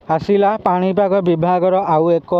आसिला पाणीपाग विभागर आउ एक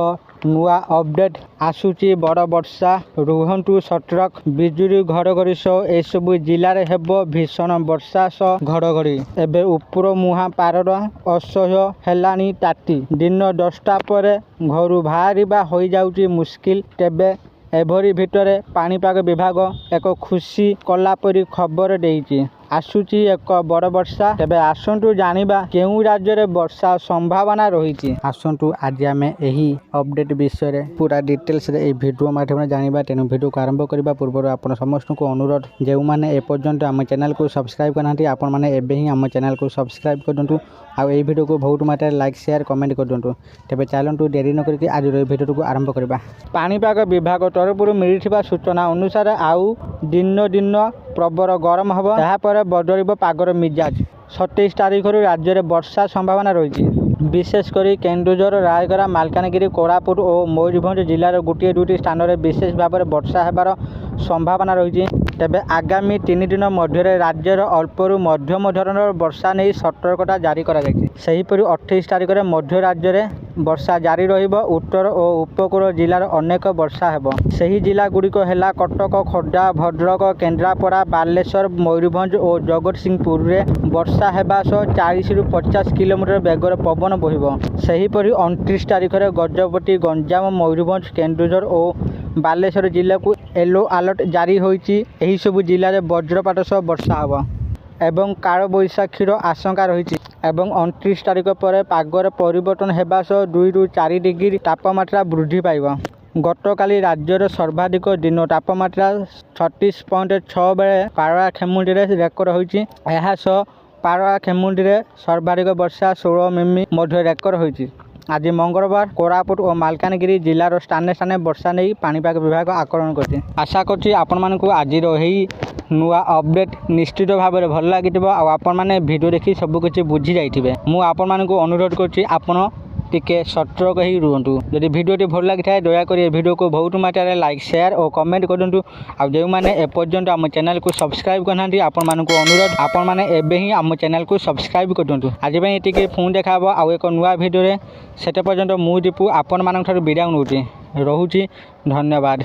नुआ अपडेट आसुची बड़ वर्षा रुहंतु सतर्क बिजुली घड़घड़ी सह एसबू जिले हेब भीषण वर्षा सह घड़घड़ी एबे उपर मुहां पारर असह्य हेलानी ताती दिन 10टा पर घर बाहर हो जाउची मुस्किल तेबे एभरी भितरे पाणीपाग विभाग एक खुशी कलापरी खबर देइची आसुची एक बड़ वर्षा तेबे आसंतु जानिबा केउ राज्य रे वर्षा संभावना रही आसंतु आज आमे एही अपडेट विषय रे पूरा डिटेल्स रे ए वीडियो माध्यम जानिबा तेनु वीडियो को आरंभ करबा पूर्व आपण समस्त को अनुरोध जेउ माने ए पर्यंत आम चैनल को सब्सक्राइब करनांती आपण माने एबे ही आम चैनल को सब्सक्राइब कर दंतु आ ए वीडियो को बहुत मात्रा लाइक शेयर कमेंट कर दंतु तेबे चलंतु देरी न करके आज रे वीडियो को आरंभ करबा पाणीपाग विभाग तरफरु मिलिथिबा सूचना अनुसार आउ दिन दिन प्रबल गरम हबो एहा पर बदलिब पागर मिजाज 27 तारिख राज्य में वर्षा संभावना रही विशेषकर केन्दुझर रायगड़ा मालकानगिरी कोरापुट और मयूरभंज जिलार गोटे दुईटी स्थान में विशेष भाव में वर्षा होबार संभावना रही तेबे आगामी 3 दिन मध्य राज्यर अल्परू मध्यम धरणर वर्षा नहीं सतर्कता जारी करा जायछि। सेहीपरि 28 तारिख में मध्य राज्य में वर्षा जारी रहिबो उत्तर और उपकूल जिलार अनेक वर्षा हेबो सही जिला गुड़िक है कटक खोर्धा भद्रक केन्द्रापड़ा बालेश्वर मयूरभंज और जगतसिंहपुर में वर्षा हेबा सह 40 ରୁ 50 किलोमीटर बेगर पवन बहिबो सेहीपरि 29 तारिख में गजपति गंजाम मयूरभंज केन्दुझर और बालेश्वर जिला को येलो अलर्ट जारी होईची एही सब जिले में वज्रपात सह वर्षा हेबो एवं काल बैशाखीर आशंका रही एवं 29 तारिख पर पागर परिवर्तन हेबा सह 2 ରୁ 4 डिग्री तापमात्रा वृद्धि पाइब गतकाली राज्यर सर्वाधिक दिन तापमात्रा 36.6 बेले पारलाखेमुंडी रेकर्ड होईची एहा सह पारलाखेमुंडी सर्वाधिक वर्षा 16 मिमी मध्य रेकर्ड होईची आज मंगलवार कोरापुट और मालकानगिरी जिलार स्थाने स्थाने वर्षा नहीं पाणीपाग विभाग आकलन करछि आशा करछि आपण मानकु आज रही नुआ अपडेट निश्चित भाव में भल लगी आपण मैंने वीडियो देखी सब किसी बुझी जाइए मु आपण मानकु अनुरोध करछि आपण टिके सतर्क ही रुहतु जदि वीडियोटी भल लगी थाए दयाकोरी वीडियो को बहुत मात्रा लाइक शेयर और कमेंट कर दिंतु आ जो मैंने एपर्यंत आम चैनल को सब्सक्राइब करना आपण मानकु अनुरोध आपण मैंने एबे ही आम चैनल को सब्सक्राइब कर दिंतु आज टिके पुणी देखा आउ एक नुआ वीडियो से पर्यंत मु दीपू आपण मान विदाय नौची रहुची धन्यवाद।